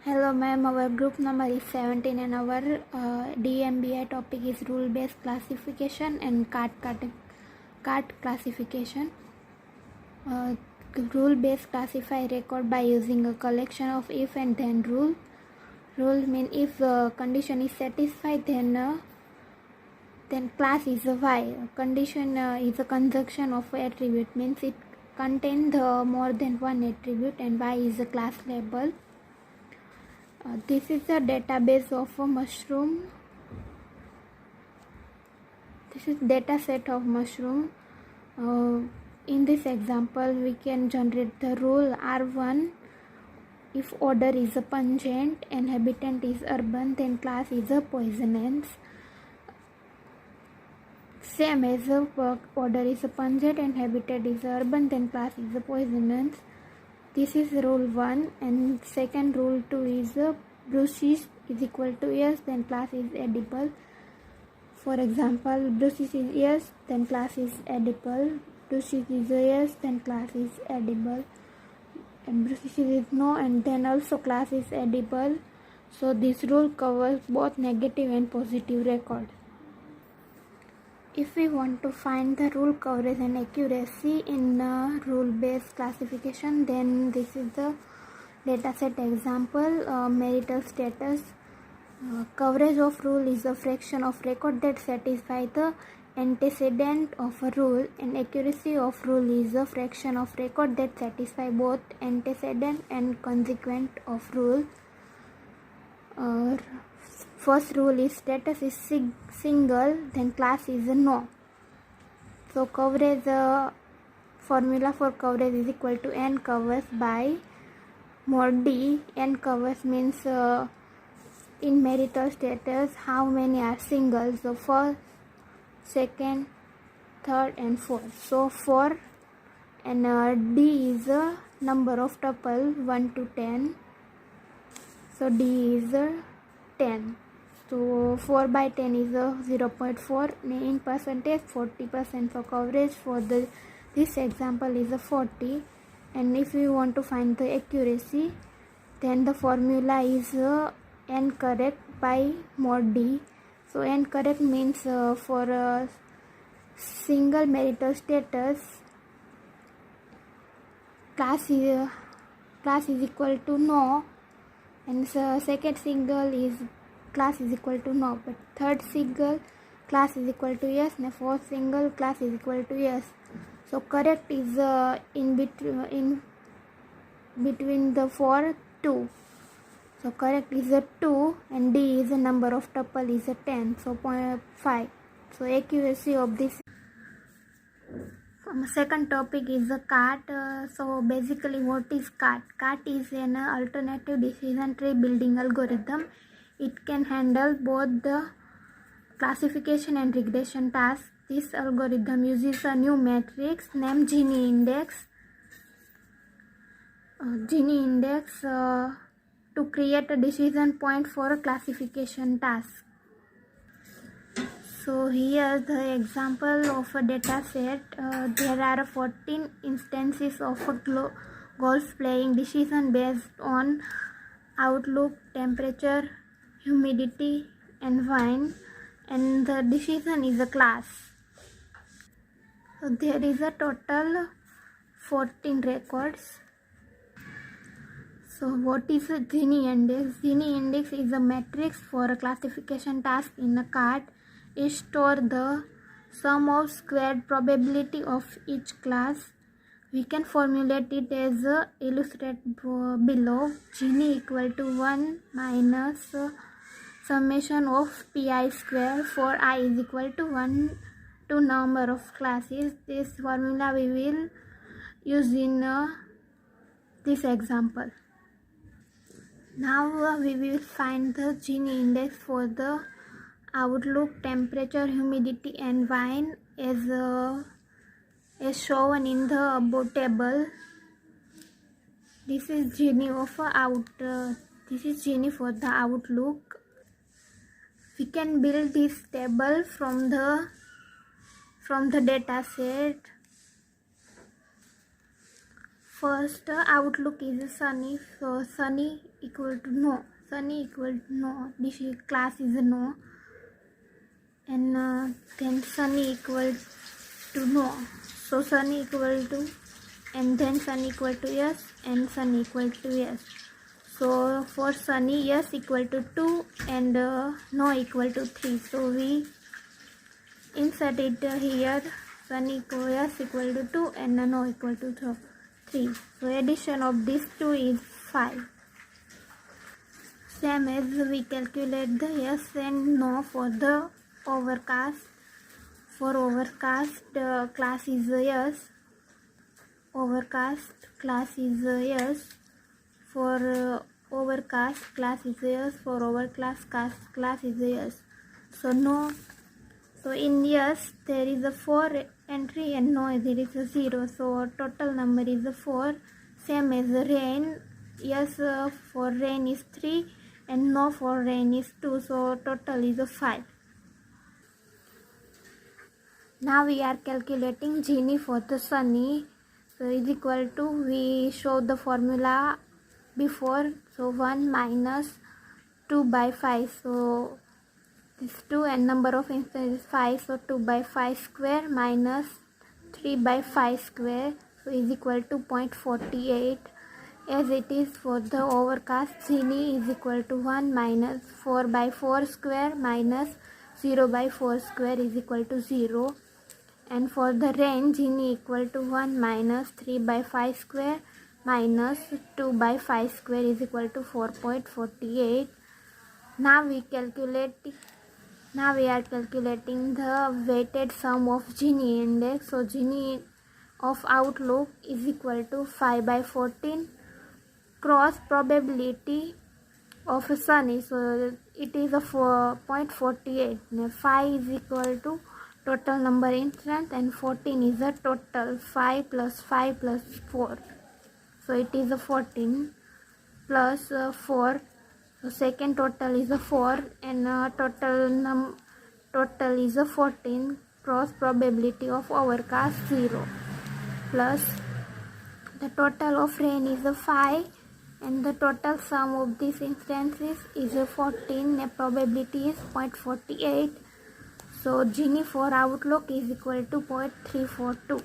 Hello ma'am, our group number is 17 and our DMBI topic is rule based classification and card classification. Rule based classify record by using a collection of if and then rule. Rule mean if condition is satisfied then class is a Y. Condition is a conjunction of attribute, means it contains more than one attribute, and Y is a class label. This is a database of a mushroom. This is data set of mushroom. In this example, we can generate the rule R1. If order is a pungent and habitant is urban, then class is a poisonous. Same as order is a pungent and habitat is urban, then class is a poisonous. This is rule 1, and second rule 2 is brucis is equal to yes, then class is edible. For example, brucis is yes, then class is edible. Brucis is yes, then class is edible. And brucis is no, and then also class is edible. So this rule covers both negative and positive record. If we want to find the rule coverage and accuracy in rule-based classification, then this is the dataset example. Marital status. Coverage of rule is a fraction of record that satisfy the antecedent of a rule, and accuracy of rule is a fraction of record that satisfy both antecedent and consequent of rule. First rule is status is single, then class is a no. So coverage formula for coverage is equal to n covers by mod d. N covers means in marital status how many are singles. So first, second, third and fourth. So 4, and d is a number of tuple 1 to 10. So d is 10. So 4 by 10 is 0.4. In percentage 40%. So coverage for this example is 40. And if you want to find the accuracy, then the formula is n correct by mod d. So n correct means for a single marital status, class is equal to no, and second single is class is equal to no, but third single class is equal to yes, and fourth single class is equal to yes. So correct is in between the 4 2. So correct is a 2, and d is a number of tuple is a 10. So 0.5. So accuracy of this. Second topic is the CART. So basically, what is CART? CART is an alternative decision tree building algorithm. It can handle both the classification and regression tasks. This algorithm uses a new matrix named Gini index. To create a decision point for a classification task. So here the example of a data set. There are 14 instances of a golf playing decision based on outlook, temperature, humidity and wind, and the decision is a class. So there is a total 14 records. So what is a Gini index? Gini index is a matrix for a classification task in a CART. It stores the sum of squared probability of each class. We can formulate it as illustrated below. Gini equal to 1 minus summation of pi square for I is equal to 1 to number of classes. This formula we will use in this example. Now we will find the Gini index for the outlook, temperature, humidity and wind as shown in the above table. This is Gini of this is Gini for the outlook. We can build this table from the data set. First outlook is sunny, so sunny equal to no, sunny equal to no, this class is a no, and then sunny equal to no, so sunny equal to, and then sunny equal to yes, and sunny equal to yes. So for sunny, yes equal to 2 and no equal to 3, so we insert it here, sunny equal yes equal to 2 and no equal to 3. So addition of these two is 5. Same as we calculate the yes and no for the overcast. For overcast, class is yes. Overcast class is yes. For overcast class is yes. For overcast class is yes. So no. So in yes there is a 4 entry and no there is a 0. So total number is a 4. Same as rain. Yes for rain is 3 and no for rain is 2. So total is a 5. Now we are calculating Gini for the sunny. So is equal to, we show the formula before. So 1 minus 2 by 5. So this 2 and number of instances is 5, so 2 by 5 square minus 3 by 5 square, so is equal to 0.48. As it is for the overcast, Gini is equal to 1 minus 4 by 4 square minus 0 by 4 square is equal to 0. And for the rain, Gini equal to 1 minus 3 by 5 square minus 2 by 5 square is equal to 4.48. Now we are calculating the weighted sum of Gini index. So Gini of outlook is equal to 5 by 14. Cross probability of sunny, so it is a 4.48. 5 is equal to total number instance and 14 is a total. 5 plus 5 plus 4, so it is a 14 plus 4. So second total is a 4 and total is a 14. Cross probability of overcast 0 plus the total of rain is a 5 and the total sum of these instances is a 14. The probability is 0.48. So Gini for outlook is equal to 0.342.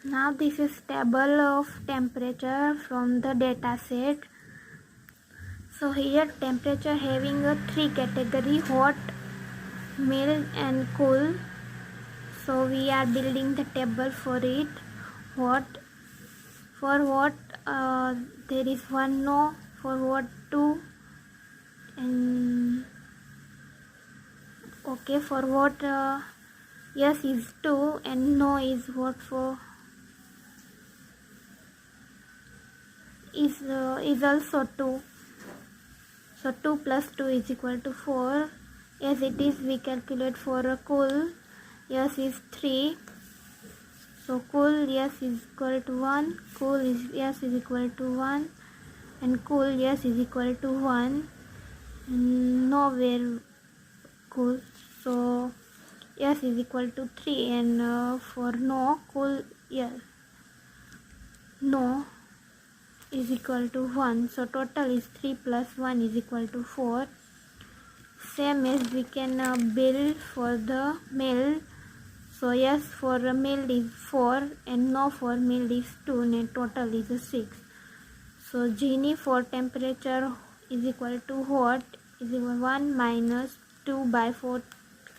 Now this is table of temperature from the data set. So here temperature having a 3 category: hot, mild and cool. So we are building the table for it. Hot, for hot there is 1 no, for hot 2, and okay, for hot yes is 2 and no is what for is also 2. So 2 plus 2 is equal to 4. As it is, we calculate for a cool. Yes is 3. So cool yes is equal to 1. Cool is yes is equal to 1. And cool yes is equal to 1. Nowhere cool. So yes is equal to 3. And for no, cool yes, no is equal to 1. So total is 3 plus 1 is equal to 4. Same as we can build for the mild. So yes for a mild is 4 and no for mild is 2 and total is 6. So Gini for temperature is equal to hot is equal to 1 minus 2 by 4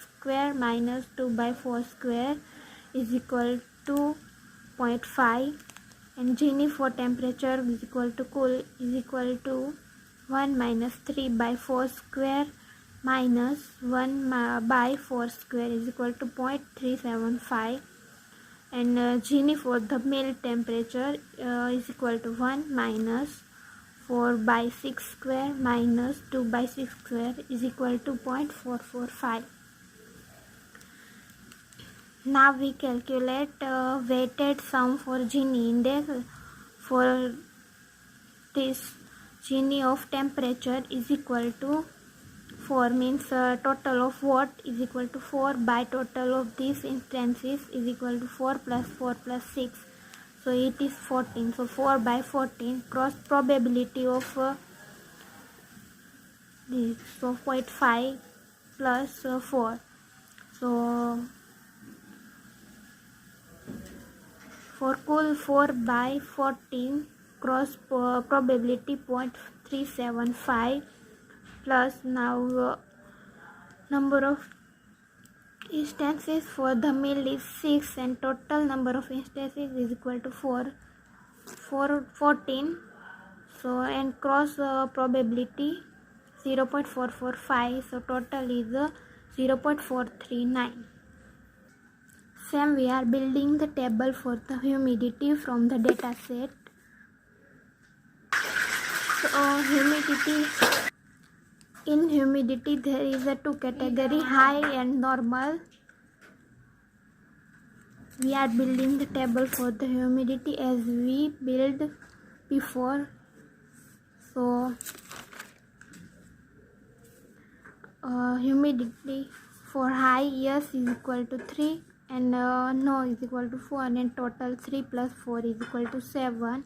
square minus 2 by 4 square is equal to 0.5. And Gini for temperature is equal to cool is equal to 1 minus 3 by 4 square minus 1 by 4 square is equal to 0.375. And Gini for the mild temperature is equal to 1 minus 4 by 6 square minus 2 by 6 square is equal to 0.445. Now we calculate weighted sum for Gini index. For this, Gini of temperature is equal to 4 means total of what is equal to 4 by total of these instances is equal to 4 plus 4 plus 6. So it is 14. So 4 by 14 cross probability of this. So 0.5 plus 4. So for cool 4 by 14 cross probability 0.375 plus now number of instances for the male is 6 and total number of instances is equal to 14. So and cross probability 0.445, so total is 0.439. Same we are building the table for the humidity from the data set. So humidity, in humidity there is a two category, high and normal. We are building the table for the humidity as we built before. So humidity for high, yes is equal to 3 and no is equal to 4 and total 3 plus 4 is equal to 7,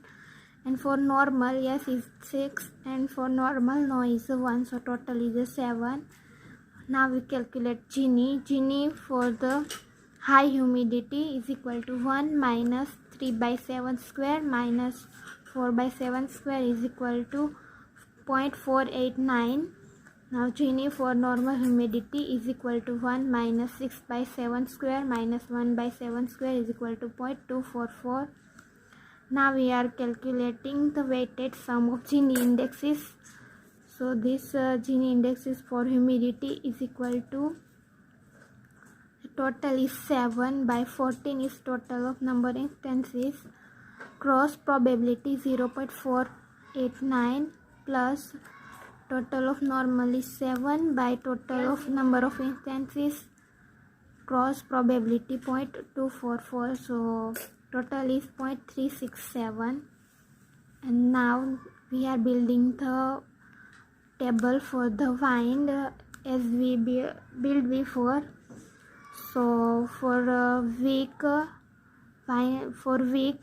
and for normal yes is 6 and for normal no is 1, so total is 7. Now we calculate Gini. Gini for the high humidity is equal to 1 minus 3 by 7 square minus 4 by 7 square is equal to 0.489. Now Gini for normal humidity is equal to 1 minus 6 by 7 square minus 1 by 7 square is equal to 0.244. Now we are calculating the weighted sum of Gini indexes. So this Gini indexes for humidity is equal to, total is 7 by 14 is total of number instances, cross probability 0.489 plus total of normal is 7 by total of number of instances, cross probability 0.244, so total is 0.367. And now we are building the table for the wind as we built before. So for weak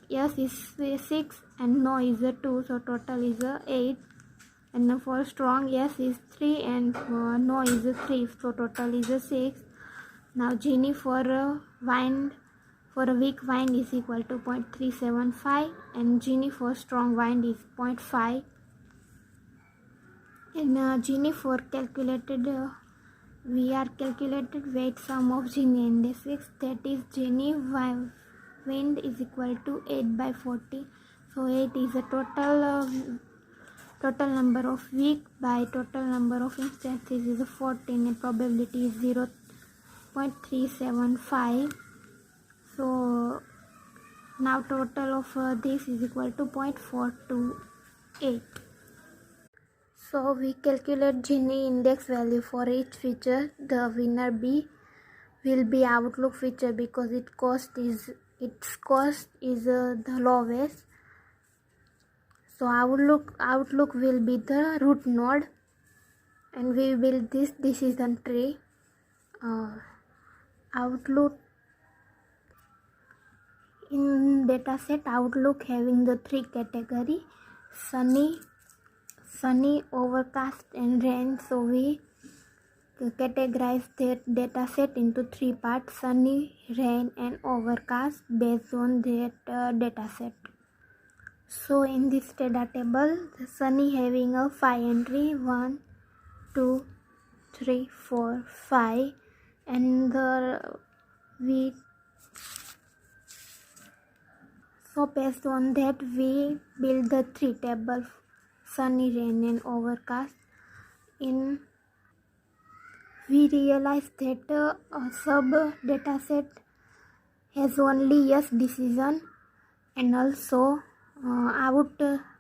yes is 6 and no is 2, so total is 8. And for strong yes is 3 and no is 3, so total is 6. Now Gini for wind, for a weak wind is equal to 0.375 and Gini for strong wind is 0.5. And Gini for calculated, we are calculated weight sum of Gini indices, that is Gini wind is equal to 8 by 40. So 8 is a total number of weak by total number of instances is 14 and probability is 0.375. So now total of this is equal to 0.428. So we calculate Gini index value for each feature. The winner B will be outlook feature because its cost is the lowest. So outlook will be the root node, and we build this decision tree. Outlook in dataset, outlook having the three category: sunny, overcast and rain. So we categorize that dataset into three parts: sunny, rain and overcast based on that dataset. So in this data table, the sunny having a 5 entry, 1, 2, 3, 4, 5, and we so based on that we build the three tables: sunny, rain and overcast. In we realize that a sub dataset has only yes decision and also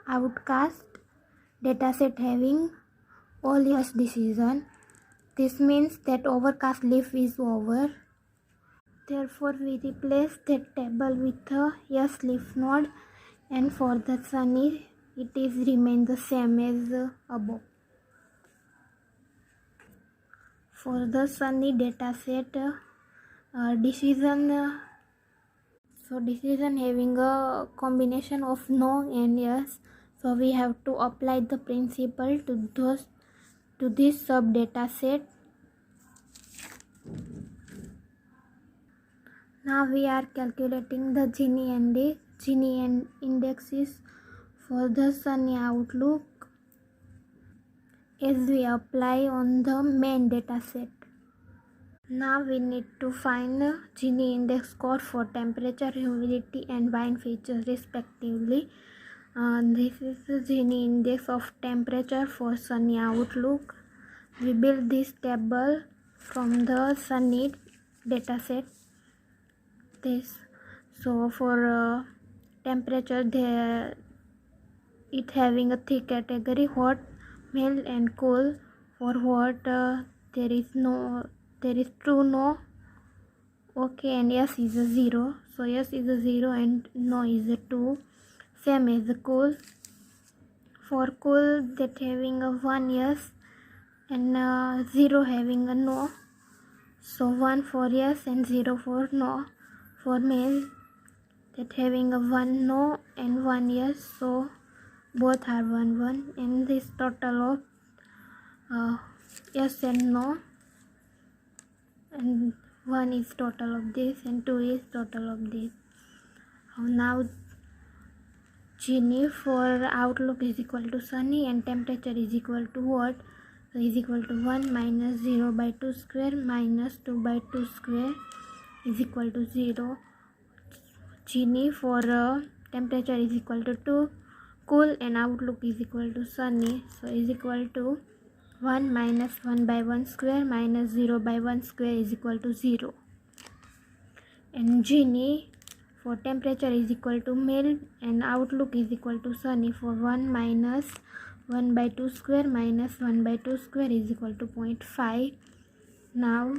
outcast dataset having all yes decision. This means that overcast leaf is over. Therefore we replace that table with a yes leaf node, and for the sunny it is remain the same as above. For the Sunny data set, decision having a combination of no and yes, so we have to apply the principle to this sub data set. Now we are calculating the Gini indexes for the Sunny outlook as we apply on the main data set. Now we need to find Gini index score for temperature, humidity and wind features respectively. This is the Gini index of temperature for Sunny outlook. We build this table from the Sunny dataset. So for temperature, it having a three category: hot, mild and cool. For hot, there is true, no, okay and yes is a 0. So yes is a 0 and no is a 2. Same as the cool. For cool, that having a 1 yes and 0 having a no. So 1 for yes and 0 for no. For mild, that having a 1 no and 1 yes, so both are 1 1, and this total of yes and no, and 1 is total of this and 2 is total of this. Now Gini for outlook is equal to Sunny and temperature is equal to what? So is equal to 1 minus 0 by 2 square minus 2 by 2 square is equal to 0. Gini for temperature is equal to 2, cool and outlook is equal to Sunny, so is equal to 1 minus 1 by 1 square minus 0 by 1 square is equal to 0. And Gini for temperature is equal to mild and outlook is equal to Sunny for 1 minus 1 by 2 square minus 1 by 2 square is equal to 0.5. Now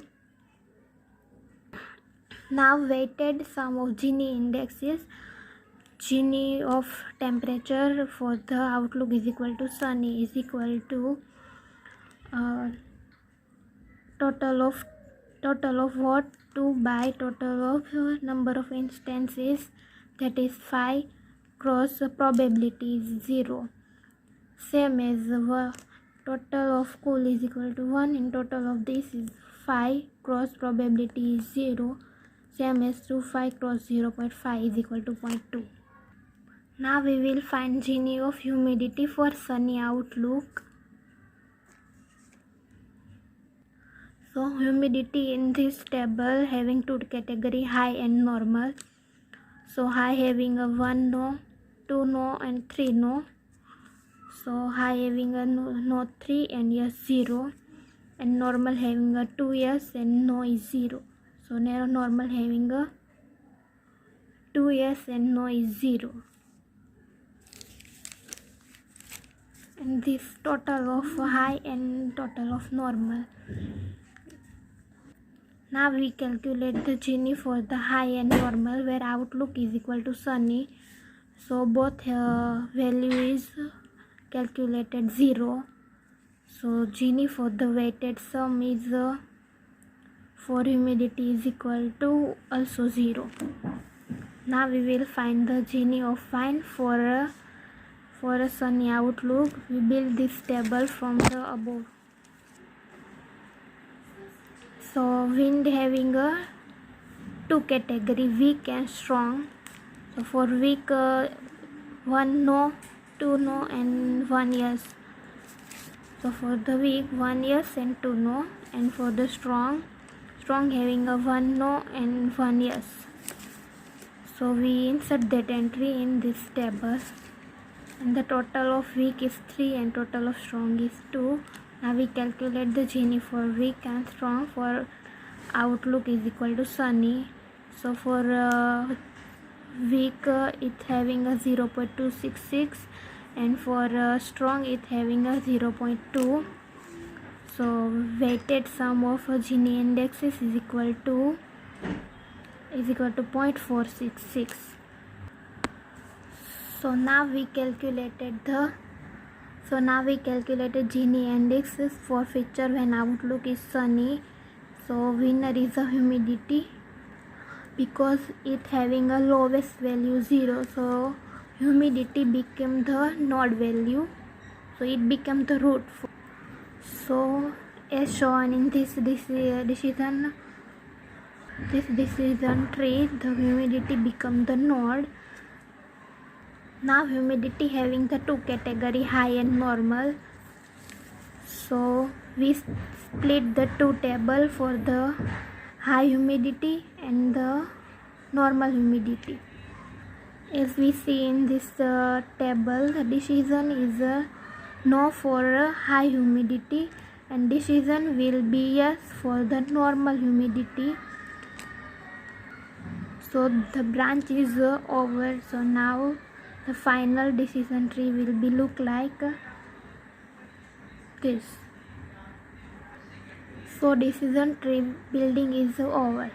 weighted sum of Gini indexes. Gini of temperature for the outlook is equal to Sunny is equal to total of what? 2 by total of number of instances, that is 5, cross probability is 0. Same as total of cool is equal to 1 and total of this is 5, cross probability is 0. Same as 2 5 cross 0.5 is equal to 0.2. Now we will find Gini of humidity for Sunny outlook. So humidity in this table having two category, high and normal. So high having a 1 no, 2 no and 3 no. So high having a no 3 and yes 0, and normal having a 2 yes and no is 0. So normal having a 2 yes and no is 0. And this total of high and total of normal. Now we calculate the Gini for the high and normal, where outlook is equal to Sunny. So both value is calculated 0. So Gini for the weighted sum is for humidity is equal to also 0. Now we will find the Gini of wind for a Sunny outlook. We build this table from the above. So wind having a two category, weak and strong. So for weak, 1 no, 2 no and 1 yes. So for the weak, 1 yes and 2 no, and for the strong having a 1 no and 1 yes. So we insert that entry in this table, and the total of weak is 3 and total of strong is 2. Now we calculate the Gini for weak and strong. For outlook is equal to Sunny. So for weak, it's having a 0.266, and for strong it's having a 0.2. So weighted sum of Gini indexes is equal to 0.466. So now we calculated the So now we calculated Gini index for feature when outlook is sunny. So winner is the humidity because it having a lowest value 0. So humidity became the node value. So it became the root. So as shown in this decision tree, the humidity become the node. Now humidity having the two category, high and normal. So we split the two table for the high humidity and the normal humidity. As we see in this table, the decision is no for high humidity and decision will be yes for the normal humidity. So the branch is over. So now the final decision tree will be look like this. So decision tree building is over.